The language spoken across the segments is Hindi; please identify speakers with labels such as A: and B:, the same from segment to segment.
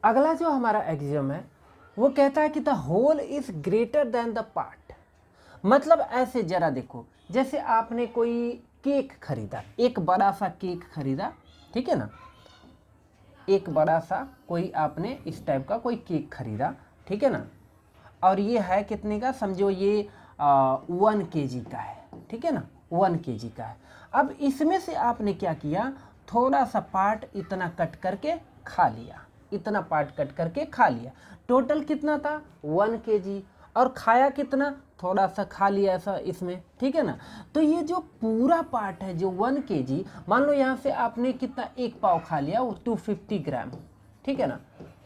A: अगला जो हमारा एक्सियम है वो कहता है कि the whole is greater than the part. मतलब ऐसे जरा देखो, जैसे आपने कोई केक खरीदा, एक बड़ा सा केक खरीदा, ठीक है ना, एक बड़ा सा कोई आपने इस टाइप का कोई केक खरीदा, ठीक है ना, और ये है कितने का, समझो ये 1 kg का है, ठीक है ना, 1 kg का है। अब इसमें से आपने क्या किया, थोड़ा सा पार्ट इतना कट करके खा लिया, इतना पार्ट कट करके खा लिया। टोटल कितना था 1 kg, और खाया कितना, थोड़ा सा खा लिया ऐसा इसमें, ठीक है ना। तो ये जो पूरा पार्ट है जो 1 kg, मान लो यहाँ से आपने कितना, एक पाव खा लिया, वो 250 ग्राम, ठीक है ना,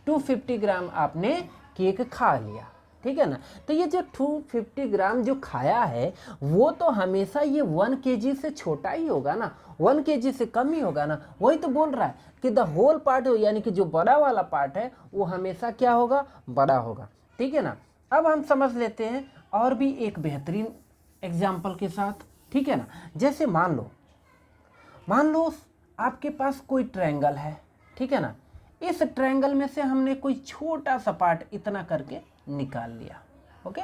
A: 250 ग्राम आपने केक खा लिया, ठीक है ना। तो ये जो 250 ग्राम जो खाया है वो तो हमेशा ये 1 kg से छोटा ही होगा ना, 1 kg से कम ही होगा ना। वही तो बोल रहा है कि द होल पार्ट, यानी कि जो बड़ा वाला पार्ट है वो हमेशा क्या होगा, बड़ा होगा, ठीक है ना। अब हम समझ लेते हैं और भी एक बेहतरीन एग्जाम्पल के साथ, ठीक है ना। जैसे मान लो आपके पास कोई ट्रायंगल है, ठीक है ना, इस ट्रायंगल में से हमने कोई छोटा सा पार्ट इतना करके निकाल लिया, ओके।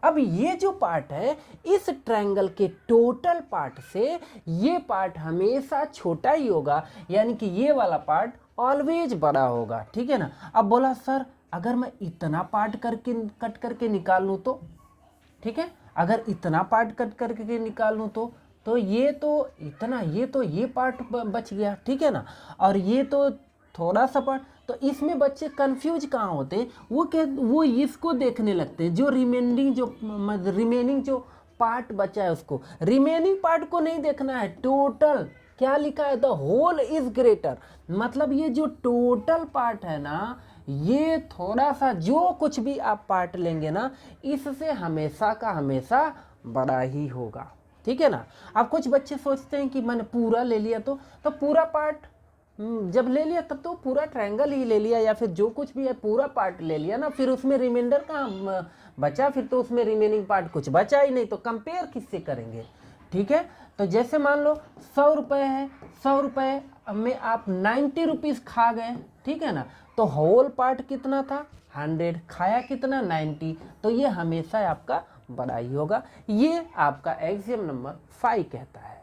A: अब ये जो पार्ट है इस ट्रायंगल के टोटल पार्ट से ये पार्ट हमेशा छोटा ही होगा, यानी कि ये वाला पार्ट ऑलवेज बड़ा होगा, ठीक है ना। अब बोला सर अगर मैं इतना पार्ट करके कट करके निकाल लूँ तो, ठीक है, अगर इतना पार्ट कट करके निकाल लूँ तो ये तो इतना, ये पार्ट बच गया, ठीक है ना, और ये तो थोड़ा सा पार्ट। तो इसमें बच्चे कंफ्यूज कहाँ होते हैं, वो इसको देखने लगते हैं, जो रिमेनिंग जो पार्ट बचा है उसको, रिमेनिंग पार्ट को नहीं देखना है। टोटल क्या लिखा है, द होल इज ग्रेटर, मतलब ये जो टोटल पार्ट है ना, ये थोड़ा सा जो कुछ भी आप पार्ट लेंगे ना, इससे हमेशा का हमेशा बड़ा ही होगा, ठीक है ना। अब कुछ बच्चे सोचते हैं कि मैंने पूरा ले लिया तो पूरा पार्ट जब ले लिया तब तो पूरा ट्रायंगल ही ले लिया, या फिर जो कुछ भी है पूरा पार्ट ले लिया ना, फिर उसमें रिमाइंडर कहाँ बचा, फिर तो उसमें रिमेनिंग पार्ट कुछ बचा ही नहीं, तो कंपेयर किससे करेंगे, ठीक है। तो जैसे मान लो 100 रुपये है, 100 रुपये में आप 90 रुपीज़ खा गए, ठीक है ना, तो होल पार्ट कितना था 100, खाया कितना 90, तो ये हमेशा आपका बड़ा ही होगा। ये आपका एक्सियम नंबर 5 कहता है।